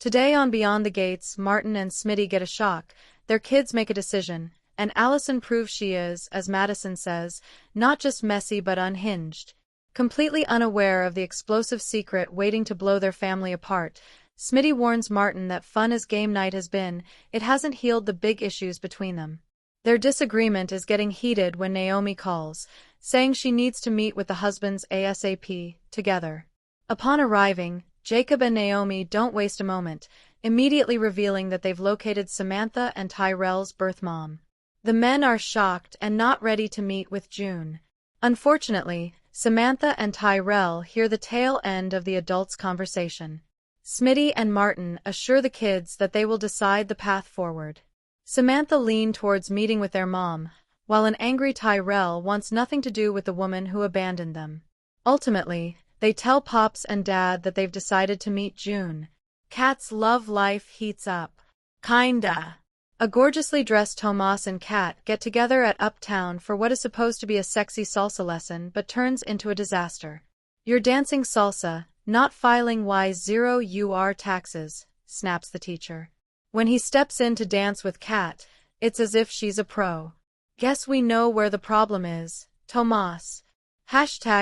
Today on Beyond the Gates, Martin and Smitty get a shock. Their kids make a decision, and Allison proves she is, as Madison says, not just messy but unhinged. Completely unaware of the explosive secret waiting to blow their family apart, Smitty warns Martin that fun as game night has been, it hasn't healed the big issues between them. Their disagreement is getting heated when Naomi calls, saying she needs to meet with the husbands ASAP, together. Upon arriving, Jacob and Naomi don't waste a moment, immediately revealing that they've located Samantha and Tyrell's birth mom. The men are shocked and not ready to meet with June. Unfortunately, Samantha and Tyrell hear the tail end of the adults' conversation. Smitty and Martin assure the kids that they will decide the path forward. Samantha lean towards meeting with their mom, while an angry Tyrell wants nothing to do with the woman who abandoned them. Ultimately, they tell Pops and Dad that they've decided to meet June. Kat's love life heats up. Kinda. A gorgeously dressed Tomas and Kat get together at Uptown for what is supposed to be a sexy salsa lesson but turns into a disaster. "You're dancing salsa, not filing Y0UR taxes," snaps the teacher. When he steps in to dance with Kat, it's as if she's a pro. "Guess we know where the problem is, Tomas."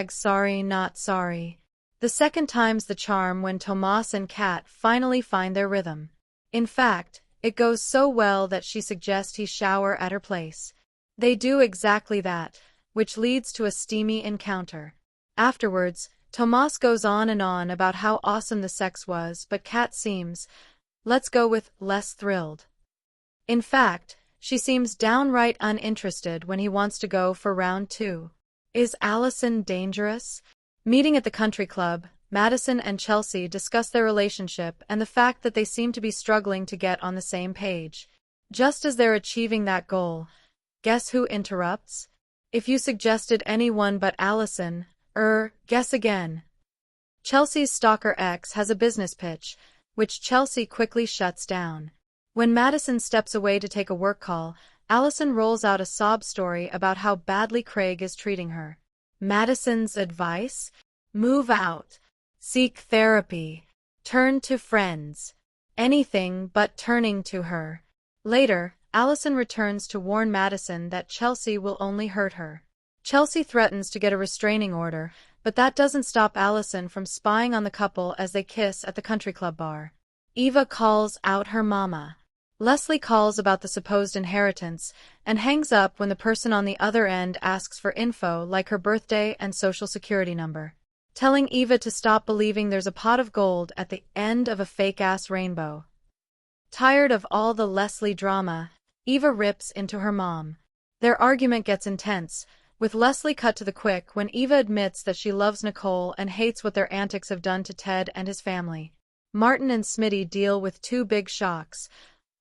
#sorry not sorry. The second time's the charm when Tomas and Kat finally find their rhythm. In fact, it goes so well that she suggests he shower at her place. They do exactly that, which leads to a steamy encounter. Afterwards, Tomas goes on and on about how awesome the sex was, but Kat seems, let's go with, less thrilled. In fact, she seems downright uninterested when he wants to go for round 2. Is Allison dangerous? Meeting at the country club, Madison and Chelsea discuss their relationship and the fact that they seem to be struggling to get on the same page. Just as they're achieving that goal, guess who interrupts? "If you suggested anyone but Allison, guess again." Chelsea's stalker ex has a business pitch, which Chelsea quickly shuts down. When Madison steps away to take a work call, Allison rolls out a sob story about how badly Craig is treating her. Madison's advice? Move out. Seek therapy. Turn to friends. Anything but turning to her. Later, Allison returns to warn Madison that Chelsea will only hurt her. Chelsea threatens to get a restraining order, but that doesn't stop Allison from spying on the couple as they kiss at the country club bar. Eva calls out her mama. Leslie calls about the supposed inheritance, and hangs up when the person on the other end asks for info like her birthday and social security number, telling Eva to stop believing there's a pot of gold at the end of a fake-ass rainbow. Tired of all the Leslie drama, Eva rips into her mom. Their argument gets intense, with Leslie cut to the quick when Eva admits that she loves Nicole and hates what their antics have done to Ted and his family. Martin and Smitty deal with 2 big shocks.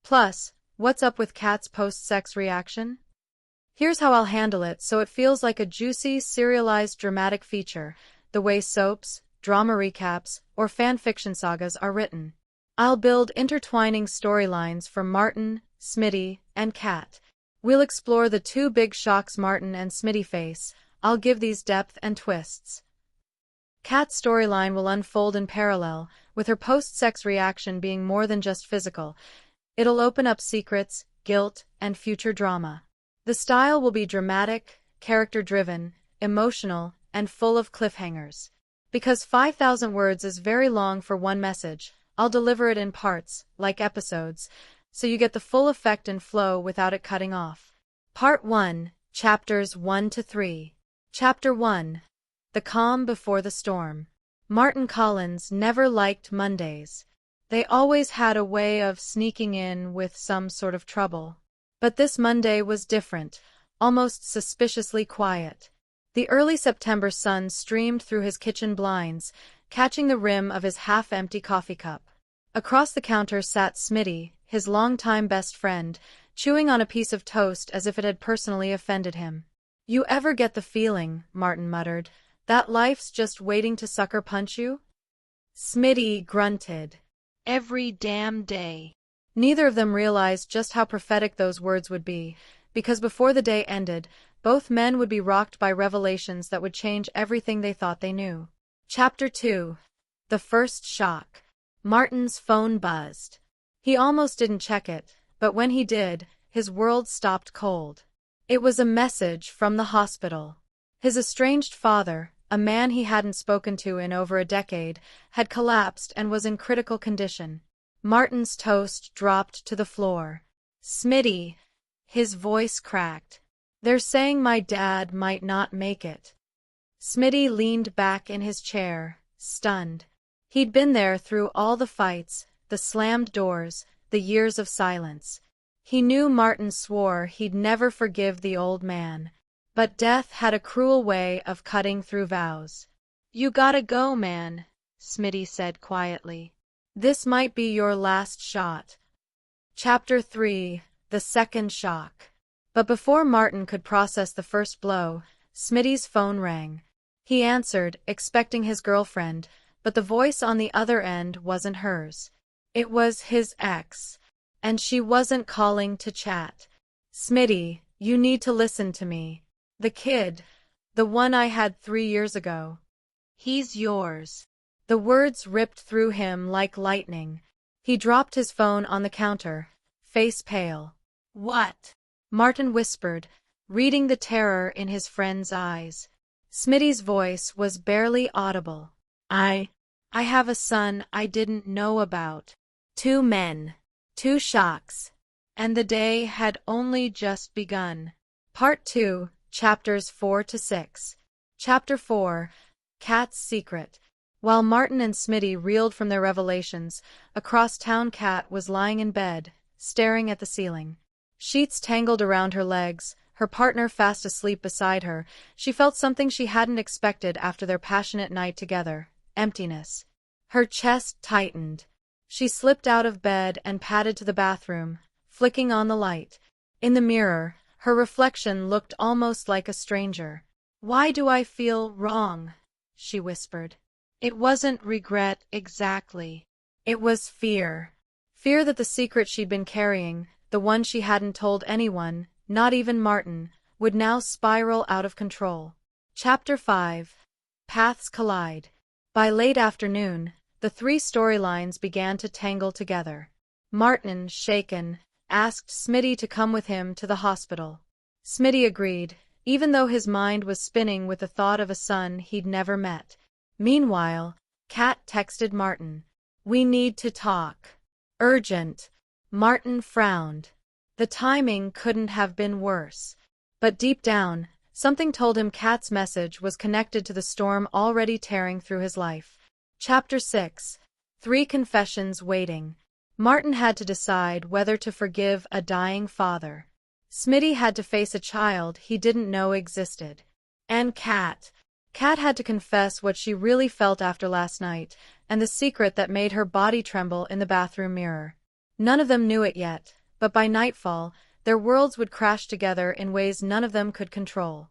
Plus, what's up with Kat's post-sex reaction? Here's how I'll handle it so it feels like a juicy, serialized dramatic feature, the way soaps, drama recaps, or fan fiction sagas are written. I'll build intertwining storylines for Martin, Smitty, and Kat. We'll explore the 2 big shocks Martin and Smitty face. I'll give these depth and twists. Kat's storyline will unfold in parallel, with her post-sex reaction being more than just physical. It'll open up secrets, guilt, and future drama. The style will be dramatic, character-driven, emotional, and full of cliffhangers. Because 5,000 words is very long for one message, I'll deliver it in parts, like episodes, so you get the full effect and flow without it cutting off. Part 1, Chapters 1 to 3. Chapter 1. The Calm Before the Storm. Martin Collins never liked Mondays. They always had a way of sneaking in with some sort of trouble. But this Monday was different, almost suspiciously quiet. The early September sun streamed through his kitchen blinds, catching the rim of his half-empty coffee cup. Across the counter sat Smitty, his longtime best friend, chewing on a piece of toast as if it had personally offended him. "You ever get the feeling," Martin muttered, "that life's just waiting to sucker punch you?" Smitty grunted. "Every damn day." Neither of them realized just how prophetic those words would be, because before the day ended, both men would be rocked by revelations that would change everything they thought they knew. Chapter 2. The First Shock. Martin's phone buzzed. He almost didn't check it, but when he did, his world stopped cold. It was a message from the hospital. His estranged father, a man he hadn't spoken to in over a decade, had collapsed and was in critical condition. Martin's toast dropped to the floor. "Smitty," his voice cracked. "They're saying my dad might not make it." Smitty leaned back in his chair, stunned. He'd been there through all the fights, the slammed doors, the years of silence. He knew Martin swore he'd never forgive the old man. But death had a cruel way of cutting through vows. "You gotta go, man," Smitty said quietly. "This might be your last shot." Chapter 3: The Second Shock. But before Martin could process the first blow, Smitty's phone rang. He answered, expecting his girlfriend, but the voice on the other end wasn't hers. It was his ex, and she wasn't calling to chat. "Smitty, you need to listen to me. The kid, the one I had 3 years ago. He's yours." The words ripped through him like lightning. He dropped his phone on the counter, face pale. "What?" Martin whispered, reading the terror in his friend's eyes. Smitty's voice was barely audible. I have a son I didn't know about. 2 men. 2 shocks. And the day had only just begun." Part 2, Chapters 4 to 6. Chapter 4: Kat's Secret. While Martin and Smitty reeled from their revelations, across town Kat was lying in bed, staring at the ceiling. Sheets tangled around her legs, her partner fast asleep beside her. She felt something she hadn't expected after their passionate night together: emptiness. Her chest tightened. She slipped out of bed and padded to the bathroom, flicking on the light. In the mirror, her reflection looked almost like a stranger. "Why do I feel wrong?" she whispered. It wasn't regret exactly. It was fear. Fear that the secret she'd been carrying, the one she hadn't told anyone, not even Martin, would now spiral out of control. Chapter 5: Paths Collide. By late afternoon, the 3 storylines began to tangle together. Martin, shaken, asked Smitty to come with him to the hospital. Smitty agreed, even though his mind was spinning with the thought of a son he'd never met. Meanwhile, Kat texted Martin. "We need to talk. Urgent." Martin frowned. The timing couldn't have been worse. But deep down, something told him Kat's message was connected to the storm already tearing through his life. Chapter 6: 3 Confessions Waiting. Martin had to decide whether to forgive a dying father. Smitty had to face a child he didn't know existed. And Kat had to confess what she really felt after last night, and the secret that made her body tremble in the bathroom mirror. None of them knew it yet, but by nightfall, their worlds would crash together in ways none of them could control.